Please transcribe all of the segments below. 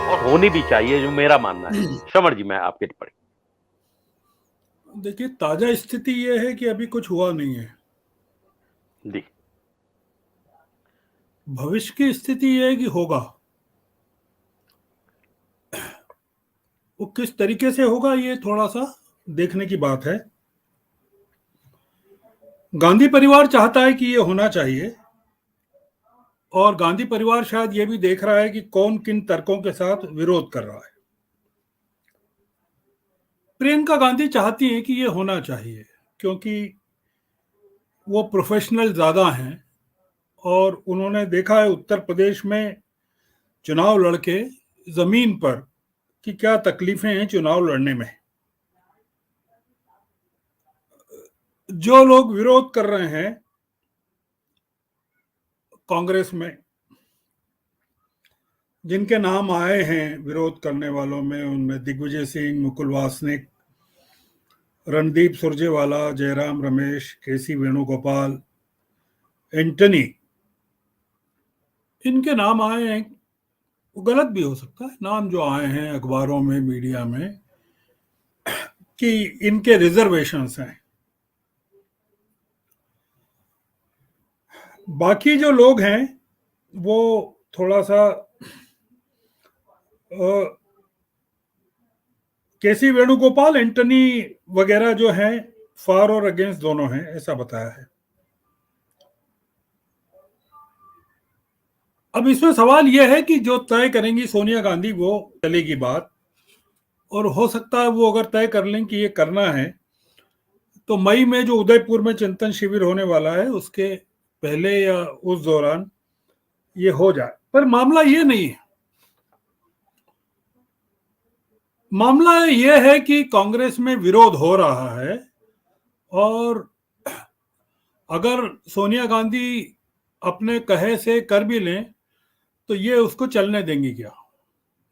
और होनी भी चाहिए, जो मेरा मानना है। श्रवण जी, मैं आपकी टिप्पणी। देखिए, ताजा स्थिति यह है कि अभी कुछ हुआ नहीं है। जी। भविष्य की स्थिति यह है कि होगा। वो किस तरीके से होगा, ये थोड़ा सा देखने की बात है। गांधी परिवार चाहता है कि ये होना चाहिए, और गांधी परिवार शायद ये भी देख रहा है कि कौन किन तर्कों के साथ विरोध कर रहा है। प्रियंका गांधी चाहती हैं कि ये होना चाहिए, क्योंकि वो प्रोफेशनल ज्यादा हैं, और उन्होंने देखा है उत्तर प्रदेश में चुनाव लड़के जमीन पर कि क्या तकलीफें हैं चुनाव लड़ने में। जो लोग विरोध कर रहे हैं कांग्रेस में, जिनके नाम आए हैं विरोध करने वालों में, उनमें दिग्विजय सिंह, मुकुल वासनिक, रणदीप सुरजेवाला, जयराम रमेश, केसी वेणुगोपाल, एंटनी, इनके नाम आए हैं। वो गलत भी हो सकता है, नाम जो आए हैं अखबारों में, मीडिया में, कि इनके रिजर्वेशंस हैं। बाकी जो लोग हैं वो थोड़ा सा केसी वेणुगोपाल, एंटनी वगैरह जो हैं, फॉर और अगेंस्ट दोनों हैं, ऐसा बताया है। अब इसमें सवाल यह है कि जो तय करेंगी सोनिया गांधी वो चलेगी बात, और हो सकता है वो अगर तय कर लें कि ये करना है, तो मई में जो उदयपुर में चिंतन शिविर होने वाला है उसके पहले या उस दौरान ये हो जाए। पर मामला ये नहीं है। मामला यह है कि कांग्रेस में विरोध हो रहा है, और अगर सोनिया गांधी अपने कहे से कर भी लें तो ये उसको चलने देंगी क्या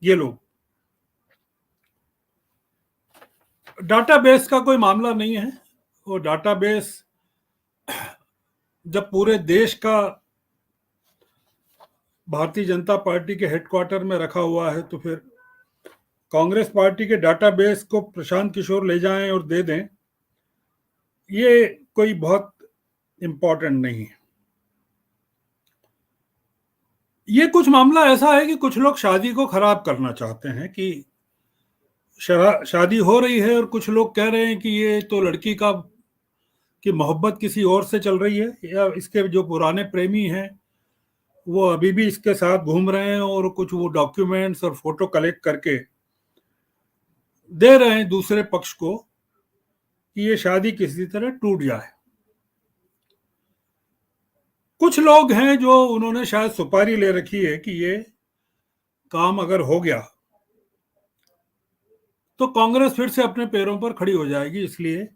ये लोग। डाटाबेस का कोई मामला नहीं है। वो डाटाबेस जब पूरे देश का भारतीय जनता पार्टी के हेडक्वार्टर में रखा हुआ है, तो फिर कांग्रेस पार्टी के डाटाबेस को प्रशांत किशोर ले जाएं और दे दें, ये कोई बहुत इंपॉर्टेंट नहीं है। ये कुछ मामला ऐसा है कि कुछ लोग शादी को खराब करना चाहते हैं, कि शादी हो रही है और कुछ लोग कह रहे हैं कि ये तो लड़की का कि मोहब्बत किसी और से चल रही है, या इसके जो पुराने प्रेमी हैं वो अभी भी इसके साथ घूम रहे हैं, और कुछ वो डॉक्यूमेंट्स और फोटो कलेक्ट करके दे रहे हैं दूसरे पक्ष को कि ये शादी किसी तरह टूट जाए। कुछ लोग हैं जो उन्होंने शायद सुपारी ले रखी है कि ये काम अगर हो गया तो कांग्रेस फिर से अपने पैरों पर खड़ी हो जाएगी, इसलिए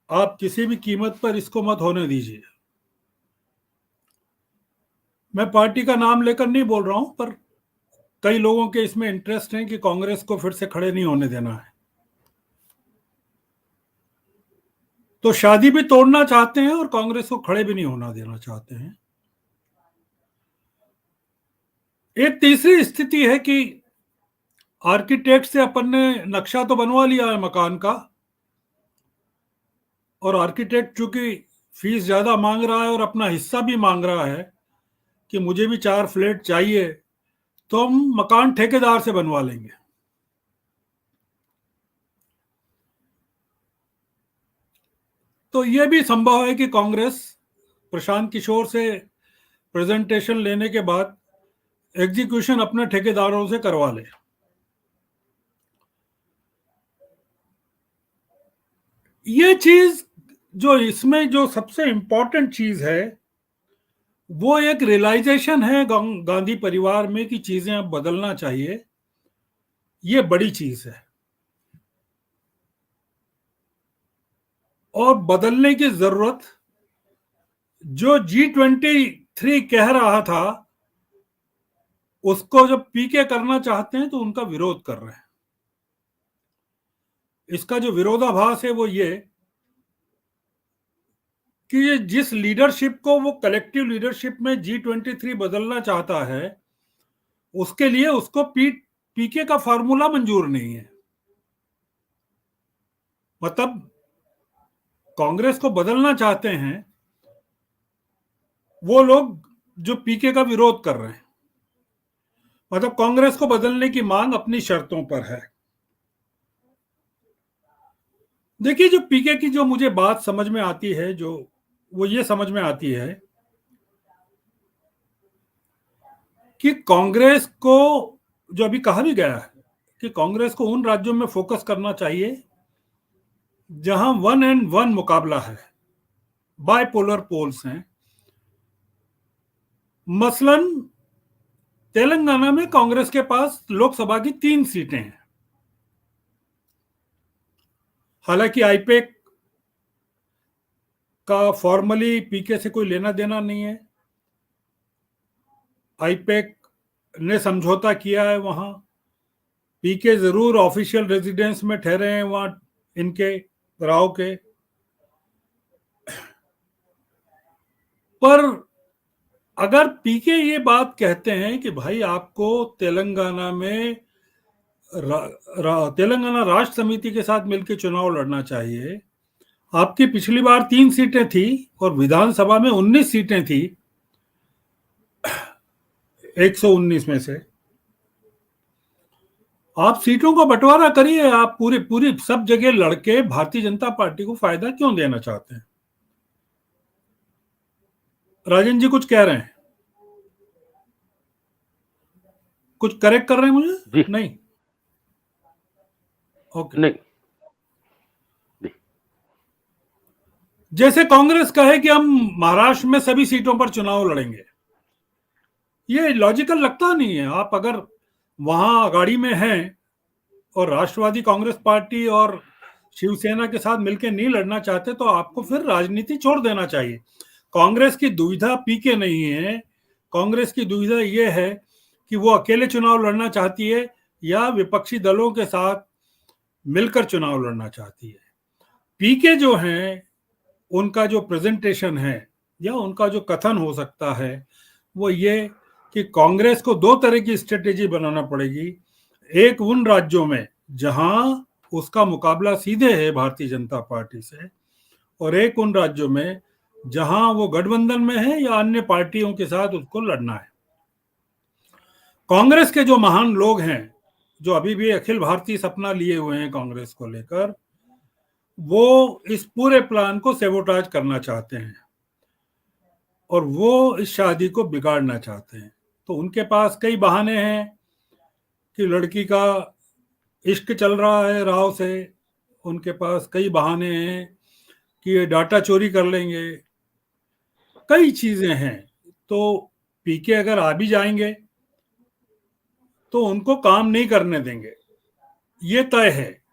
आप किसी भी कीमत पर इसको मत होने दीजिए। मैं पार्टी का नाम लेकर नहीं बोल रहा हूं, पर कई लोगों के इसमें इंटरेस्ट है कि कांग्रेस को फिर से खड़े नहीं होने देना है, तो शादी भी तोड़ना चाहते हैं और कांग्रेस को खड़े भी नहीं होना देना चाहते हैं। एक तीसरी स्थिति है कि आर्किटेक्ट से अपन ने नक्शा तो बनवा लिया है मकान का, और आर्किटेक्ट चूंकि फीस ज्यादा मांग रहा है और अपना हिस्सा भी मांग रहा है कि मुझे भी 4 फ्लैट चाहिए, तो हम मकान ठेकेदार से बनवा लेंगे। तो यह भी संभव है कि कांग्रेस प्रशांत किशोर से प्रेजेंटेशन लेने के बाद एग्जीक्यूशन अपने ठेकेदारों से करवा ले। ये चीज जो इसमें जो सबसे इंपॉर्टेंट चीज है, वो एक रियलाइजेशन है गांधी परिवार में कि चीजें अब बदलना चाहिए। ये बड़ी चीज है, और बदलने की जरूरत, जो G23 कह रहा था उसको जब पीके करना चाहते हैं तो उनका विरोध कर रहे हैं। इसका जो विरोधाभास है वो ये कि ये जिस लीडरशिप को वो कलेक्टिव लीडरशिप में G23 बदलना चाहता है, उसके लिए उसको पीके का फार्मूला मंजूर नहीं है। मतलब कांग्रेस को बदलना चाहते हैं वो लोग जो पीके का विरोध कर रहे हैं। मतलब कांग्रेस को बदलने की मांग अपनी शर्तों पर है। देखिए, जो पीके की जो मुझे बात समझ में आती है, जो वो ये समझ में आती है कि कांग्रेस को, जो अभी कहा भी गया है कि कांग्रेस को उन राज्यों में फोकस करना चाहिए जहां 1-1 मुकाबला है, बाइपोलर पोल्स हैं। मसलन तेलंगाना में कांग्रेस के पास लोकसभा की 3 सीटें हैं। हालांकि आईपेक का फॉर्मली पीके से कोई लेना देना नहीं है। आईपेक ने समझौता किया है, वहां पीके जरूर ऑफिशियल रेजिडेंस में ठहरे हैं वहां इनके राव के, पर अगर पीके ये बात कहते हैं कि भाई आपको तेलंगाना में तेलंगाना राष्ट्र समिति के साथ मिलकर चुनाव लड़ना चाहिए, आपकी पिछली बार 3 सीटें थी और विधानसभा में 19 सीटें थी 119 में से, आप सीटों का बंटवारा करिए। आप पूरी पूरी सब जगह लड़के भारतीय जनता पार्टी को फायदा क्यों देना चाहते हैं? राजन जी कुछ कह रहे हैं, कुछ करेक्ट कर रहे हैं मुझे? जी नहीं, ओके। नहीं, जैसे कांग्रेस कहे कि हम महाराष्ट्र में सभी सीटों पर चुनाव लड़ेंगे, ये लॉजिकल लगता नहीं है। आप अगर वहां अगाड़ी में हैं और राष्ट्रवादी कांग्रेस पार्टी और शिवसेना के साथ मिलकर नहीं लड़ना चाहते तो आपको फिर राजनीति छोड़ देना चाहिए। कांग्रेस की दुविधा पीके नहीं है, कांग्रेस की दुविधा यह है कि वो अकेले चुनाव लड़ना चाहती है या विपक्षी दलों के साथ मिलकर चुनाव लड़ना चाहती है। पीके जो हैं, उनका जो प्रेजेंटेशन है या उनका जो कथन हो सकता है वो ये कि कांग्रेस को 2 तरह की स्ट्रेटेजी बनाना पड़ेगी। एक उन राज्यों में जहां उसका मुकाबला सीधे है भारतीय जनता पार्टी से, और एक उन राज्यों में जहां वो गठबंधन में है या अन्य पार्टियों के साथ उसको लड़ना है। कांग्रेस के जो महान लोग हैं, जो अभी भी अखिल भारतीय सपना लिए हुए हैं कांग्रेस को लेकर, वो इस पूरे प्लान को सेबोटाज करना चाहते हैं और वो इस शादी को बिगाड़ना चाहते हैं। तो उनके पास कई बहाने हैं कि लड़की का इश्क चल रहा है राव से, उनके पास कई बहाने हैं कि ये डाटा चोरी कर लेंगे, कई चीजें हैं। तो पीके अगर आ भी जाएंगे तो उनको काम नहीं करने देंगे, ये तय है।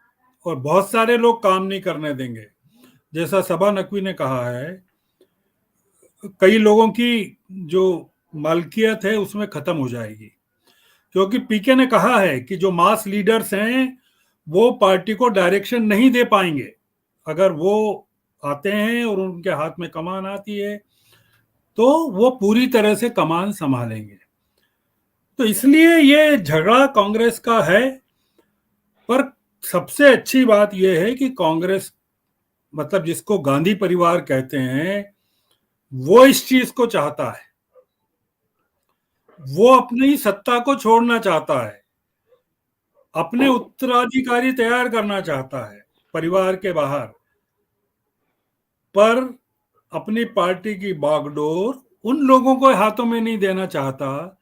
और बहुत सारे लोग काम नहीं करने देंगे। जैसा सबा नकवी ने कहा है, कई लोगों की जो मालकियत है उसमें खत्म हो जाएगी, क्योंकि पीके ने कहा है कि जो मास लीडर्स हैं वो पार्टी को डायरेक्शन नहीं दे पाएंगे। अगर वो आते हैं और उनके हाथ में कमान आती है तो वो पूरी तरह से कमान संभालेंगे। तो इसलिए ये झगड़ा कांग्रेस का है। पर सबसे अच्छी बात यह है कि कांग्रेस, मतलब जिसको गांधी परिवार कहते हैं, वो इस चीज को चाहता है। वो अपनी सत्ता को छोड़ना चाहता है, अपने उत्तराधिकारी तैयार करना चाहता है परिवार के बाहर, पर अपनी पार्टी की बागडोर उन लोगों को हाथों में नहीं देना चाहता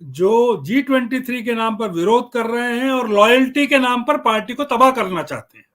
जो G23 के नाम पर विरोध कर रहे हैं और लॉयल्टी के नाम पर पार्टी को तबाह करना चाहते हैं।